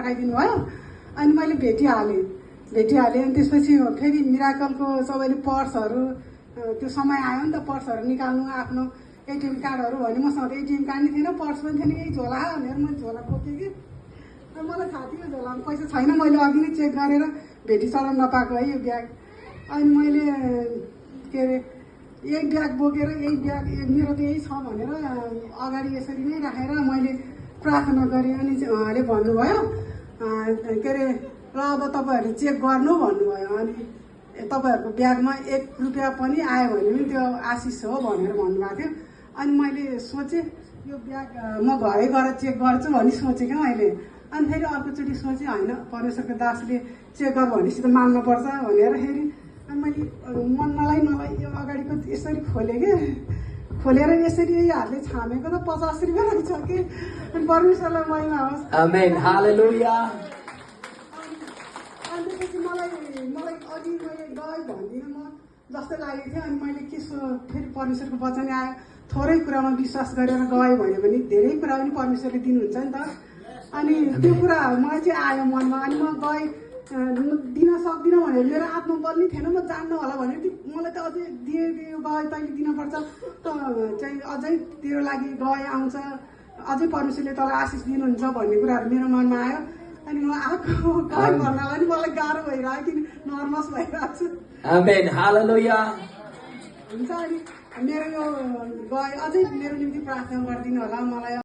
पठाइदिनु भयो अनि मैले भेटिहालेँ अनि त्यसपछि फेरि मिराकलको सबैले पर्सहरू त्यो समय आयो नि त पर्सहरू निकाल्नु आफ्नो एटिएम कार्डहरू भने मसँग त एटिएम कार्ड नि थिएन पर्स पनि थिएन यही झोला भनेर मैले झोला बोकेँ कि मलाई थाहा थियो झोलामा पैसा छैन मैले अघि नै चेक गरेर भेटी चढाउन नपाएको है यो ब्याग अनि मैले के अरे यही ब्याग बोकेर यही ब्याग मेरो त यही छ भनेर अगाडि यसरी नै राखेर मैले प्रार्थना गरेँ अनि उहाँले भन्नुभयो के अरे र अब तपाईँहरूले चेक गर्नु भन्नुभयो अनि तपाईँहरूको ब्यागमा 1 रुपियाँ पनि आयो भने पनि त्यो आशिष हो भनेर भन्नुभएको थियो अनि मैले सोचेँ यो ब्याग म घरै गएर चेक गर्छु भनी सोचेँ क्या मैले अनि फेरि अर्कोचोटि सोचेँ होइन परमेश्वरको दासले चेक गर भनेपछि त मान्नुपर्छ भनेर फेरि अनि मैले नलाई यो अगाडिको यसरी खोलेँ क्या खोलेर यसरी यही हातले छामेको त 50 रुपियाँ रहेछ कि अनि परमेश्वरलाई महिमा होस् आमेन हालेलुया अनि त्यसपछि मलाई अघि मैले गएँ भन्दिनँ म जस्तो लागेको थियो अनि मैले के फेरि परमेश्वरको वचन आयो थोरै कुरामा विश्वास गरेर गएँ भने धेरै कुरा पनि परमेश्वरले दिनुहुन्छ नि त अनि त्यो कुरा मलाई चाहिँ आयो मनमा अनि म गएँ दिन सक्दिनँ भनेर मेरो आत्मबल नि थिएन म जान्न होला भनेर मलाई त अझै दिए गए तैँले दिनुपर्छ त चाहिँ अझै तेरो लागि गए आउँछ अझै परमेश्वरले तँलाई आशिष दिनुहुन्छ भन्ने कुराहरू मेरो मनमा आयो अनि म आएको गए भन्नलाई नि मलाई गाह्रो भइरहेको किन नर्भस भइरहेको छु आमेन हालेलुया हुन्छ अनि मेरो यो गए अझै मेरो निम्ति प्रार्थना गरिदिनु होला मलाई